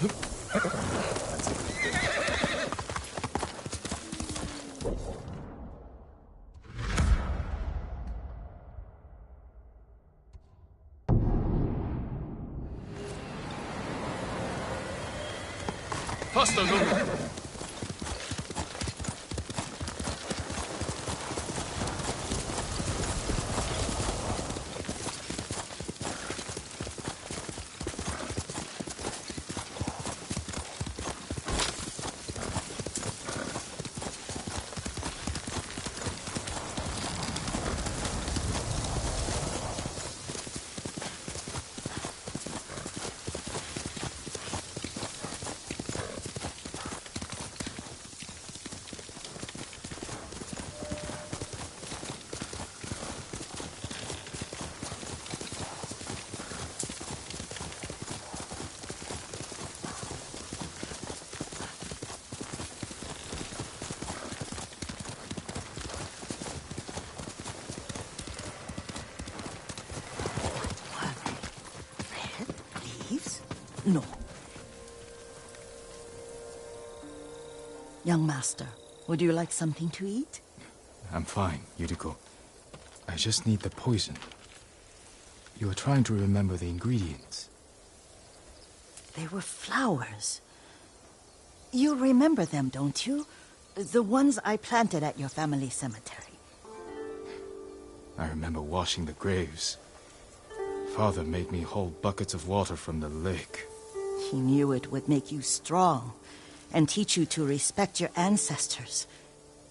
That's a good thing. Hostile movement. No. Young master, would you like something to eat? I'm fine, Yuriko. I just need the poison. You were trying to remember the ingredients. They were flowers. You remember them, don't you? The ones I planted at your family cemetery. I remember washing the graves. Father made me hold buckets of water from the lake. He knew it would make you strong and teach you to respect your ancestors.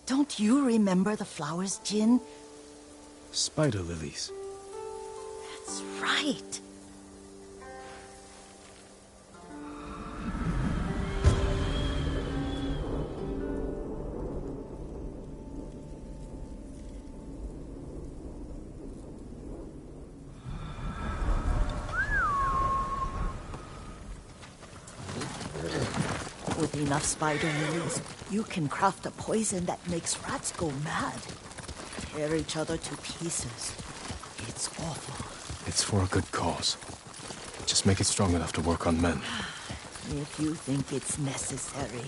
Don't you remember the flowers, Jin? Spider lilies. That's right. With enough spider lilies, you can craft a poison that makes rats go mad. Tear each other to pieces. It's awful. It's for a good cause. Just make it strong enough to work on men. If you think it's necessary,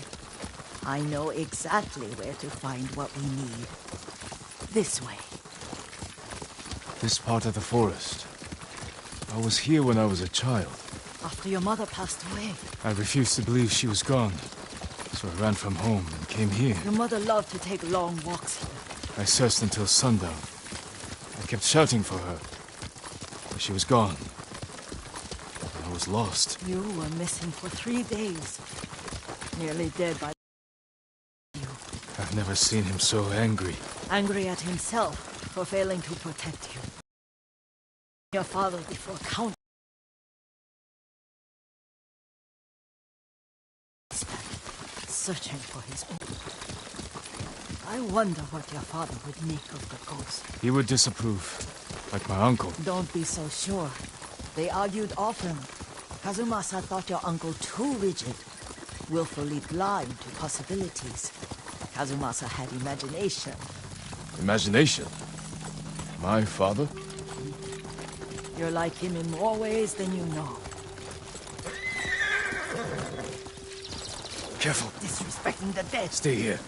I know exactly where to find what we need. This way. This part of the forest. I was here when I was a child. After your mother passed away. I refused to believe she was gone. So I ran from home and came here. Your mother loved to take long walks here. I searched until sundown. I kept shouting for her. But she was gone. I was lost. You were missing for 3 days. Nearly dead by you. I've never seen him so angry. Angry at himself for failing to protect you. Your father before counting. Searching for his own. I wonder what your father would make of the ghost. He would disapprove, like my uncle. Don't be so sure. They argued often. Kazumasa thought your uncle too rigid, willfully blind to possibilities. Kazumasa had imagination. Imagination? My father? You're like him in more ways than you know. Careful. Disrespecting the dead. Stay here.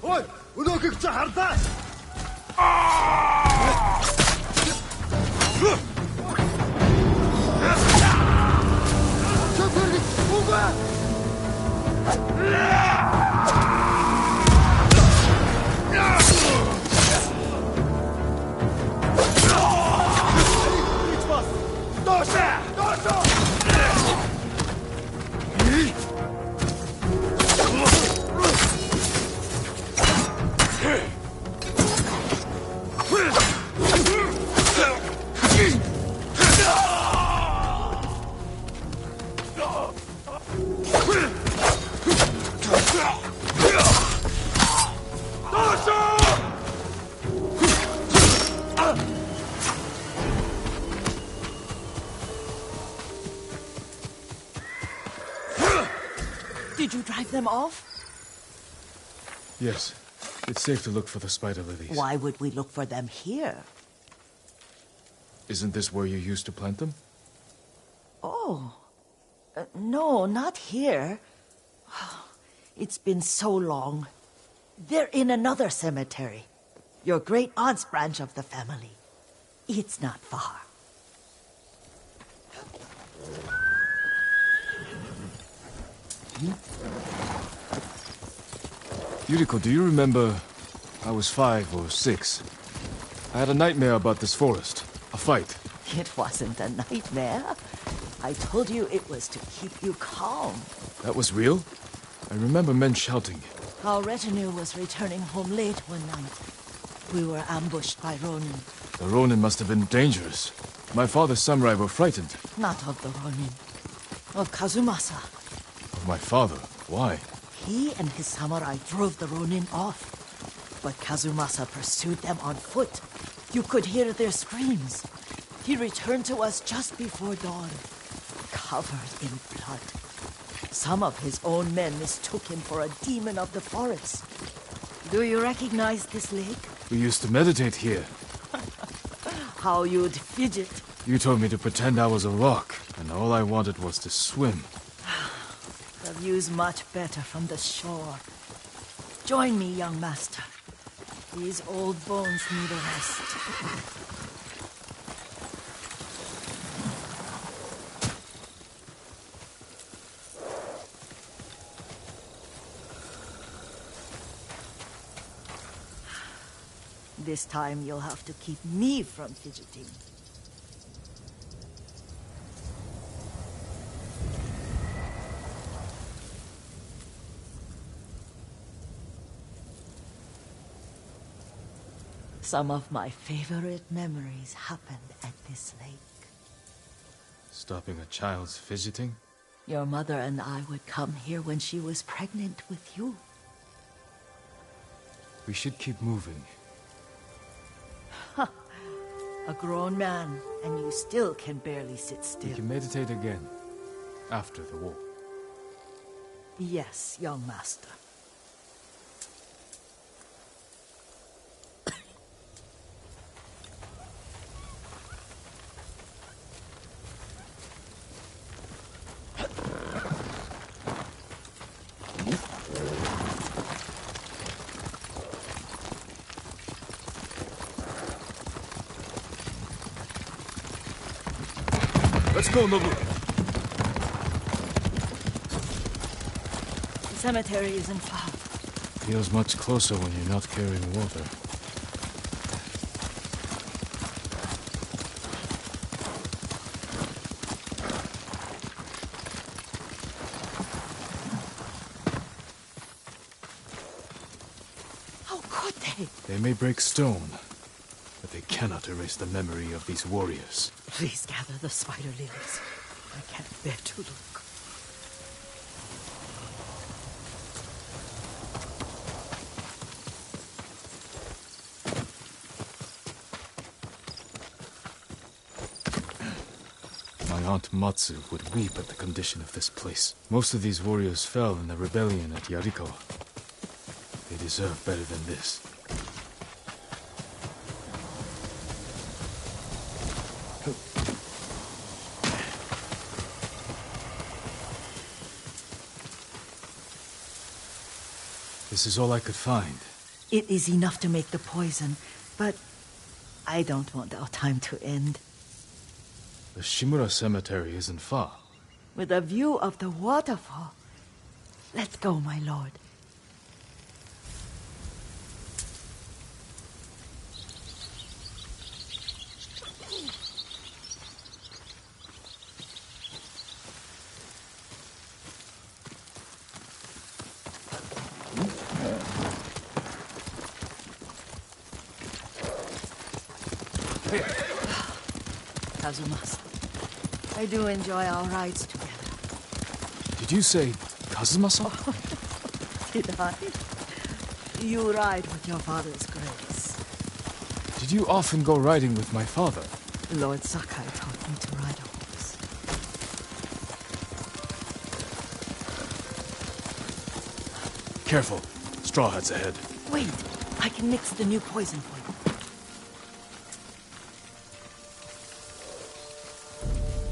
Ой, өнөөхийг чи хардаа. Шофер үгүй. Did you drive them off? Yes. It's safe to look for the spider lilies. Why would we look for them here? Isn't this where you used to plant them? Oh. No, not here. It's been so long. They're in another cemetery. Your great-aunt's branch of the family. It's not far. Yuriko, do you remember... I was 5 or 6. I had a nightmare about this forest. A fight. It wasn't a nightmare. I told you it was to keep you calm. That was real? I remember men shouting. Our retinue was returning home late one night. We were ambushed by Ronin. The Ronin must have been dangerous. My father's samurai were frightened. Not of the Ronin. Of Kazumasa. Of my father? Why? He and his samurai drove the Ronin off. But Kazumasa pursued them on foot. You could hear their screams. He returned to us just before dawn, covered in blood. Some of his own men mistook him for a demon of the forest. Do you recognize this lake? We used to meditate here. How you'd fidget. You told me to pretend I was a rock, and all I wanted was to swim. The view's much better from the shore. Join me, young master. These old bones need a rest. This time you'll have to keep me from fidgeting. Some of my favorite memories happened at this lake. Stopping a child's fidgeting? Your mother and I would come here when she was pregnant with you. We should keep moving. A grown man, and you still can barely sit still. We can meditate again. After the war. Yes, young master. Let's go, Nobu! The cemetery isn't far. Feels much closer when you're not carrying water. How could they? They may break stone, but they cannot erase the memory of these warriors. Please gather the spider lilies. I can't bear to look. My aunt Matsu would weep at the condition of this place. Most of these warriors fell in the rebellion at Yarikawa. They deserve better than this. This is all I could find. It is enough to make the poison, but I don't want our time to end. The Shimura Cemetery isn't far. With a view of the waterfall. Let's go, my lord. Kazumasa, I do enjoy our rides together. Did you say Kazumasa? Did I? You ride with your father's grace. Did you often go riding with my father? Lord Sakai taught me to ride a horse. Careful. Straw Hat's ahead. Wait, I can mix the new poison for you.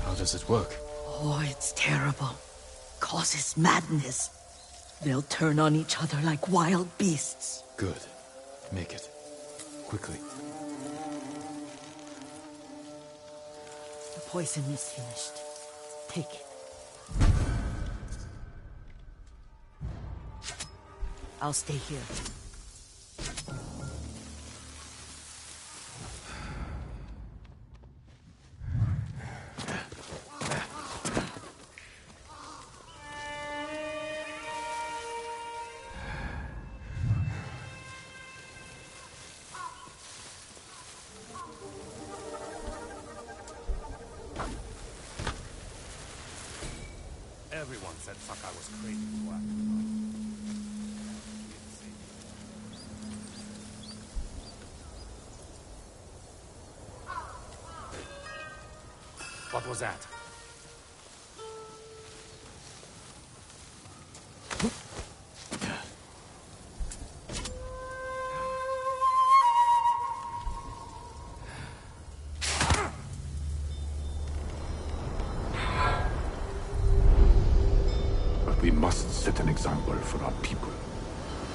How does it work? Oh, it's terrible. Causes madness. They'll turn on each other like wild beasts. Good. Make it. Quickly. The poison is finished. Take it. I'll stay here. Everyone said Sakai was crazy to act. What was that? We must set an example for our people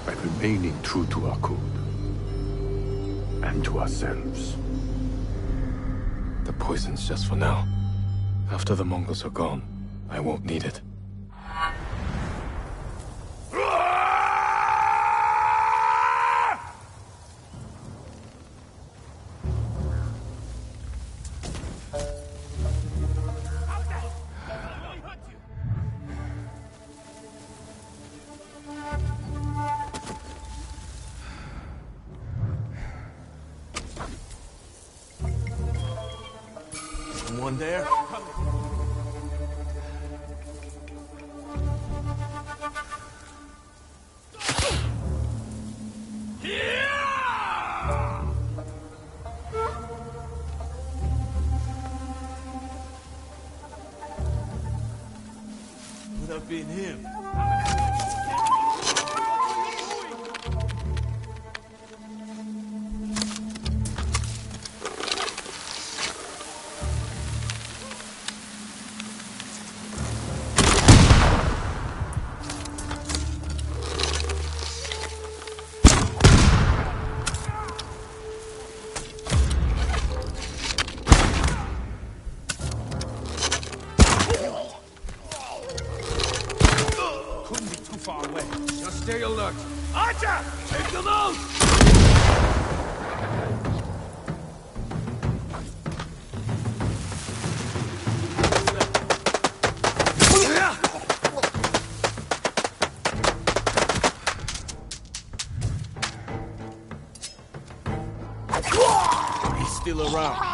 by remaining true to our code and to ourselves. The poison's just for now. After the Mongols are gone, I won't need it. Someone there? Could have been him. Stay alert. Archer! Take them out! He's still around.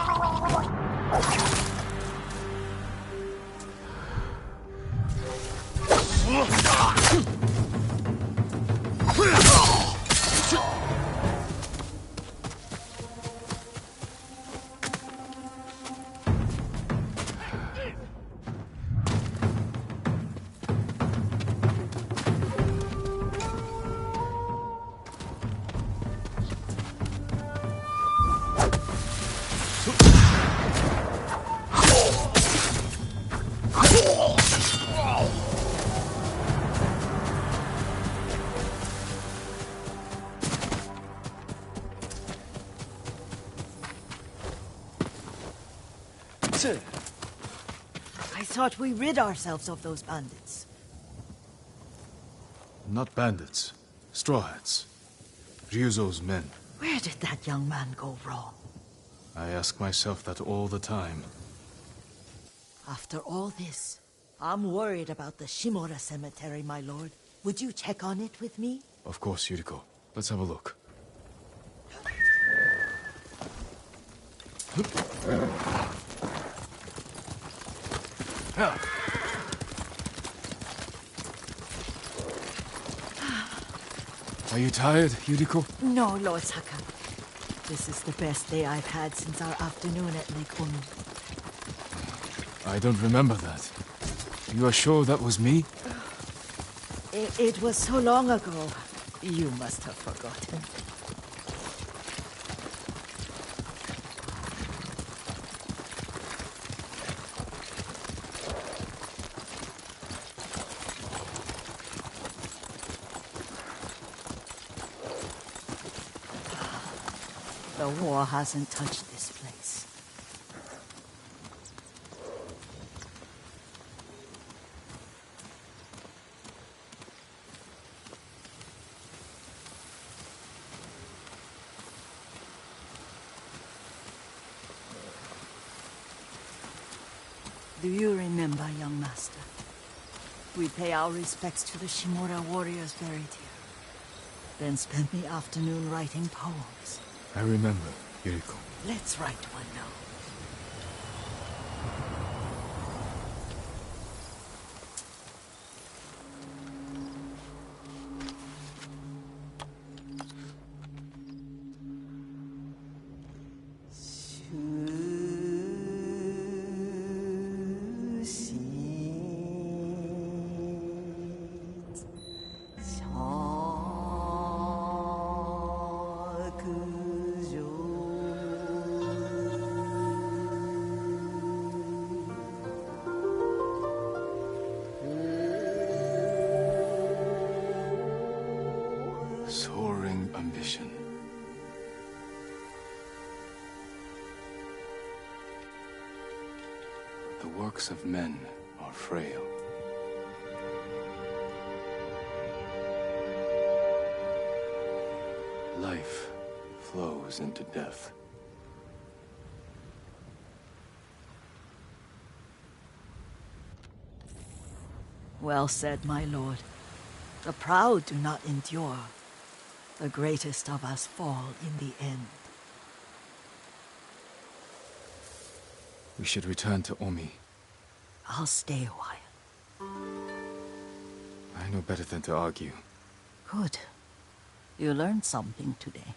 I thought we rid ourselves of those bandits. Not bandits. Straw Hats. Ryuzo's men. Where did that young man go wrong? I ask myself that all the time. After all this, I'm worried about the Shimura cemetery, my lord. Would you check on it with me? Of course, Yuriko. Let's have a look. Are you tired, Yuriko? No, Lord Saka. This is the best day I've had since our afternoon at Lake Unu. I don't remember that. You are sure that was me? It was so long ago. You must have forgotten. The war hasn't touched this place. Do you remember, young master? We pay our respects to the Shimura warriors buried here, then spend the afternoon writing poems. I remember, Yuriko. Let's write one now. Soaring ambition. The works of men are frail. Life flows into death. Well said, my lord. The proud do not endure. The greatest of us fall in the end. We should return to Omi. I'll stay a while. I know better than to argue. Good. You learned something today.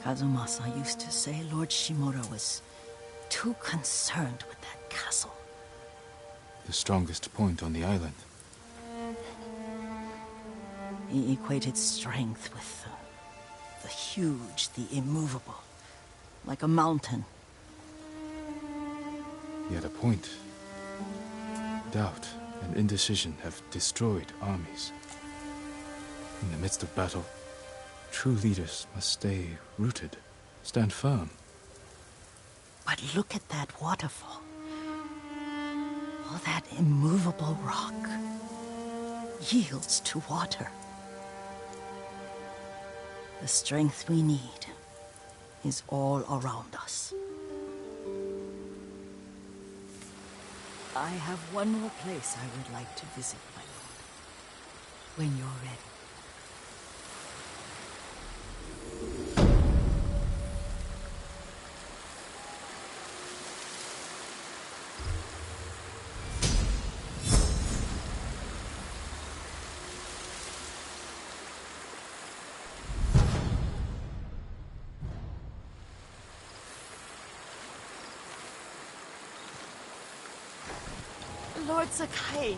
Kazumasa used to say Lord Shimura was too concerned with that castle. The strongest point on the island. He equated strength with the huge, the immovable, like a mountain. He had a point. Doubt and indecision have destroyed armies. In the midst of battle, true leaders must stay rooted, stand firm. But look at that waterfall. All that immovable rock yields to water. The strength we need is all around us. I have one more place I would like to visit, my lord. When you're ready. Lord Sakai,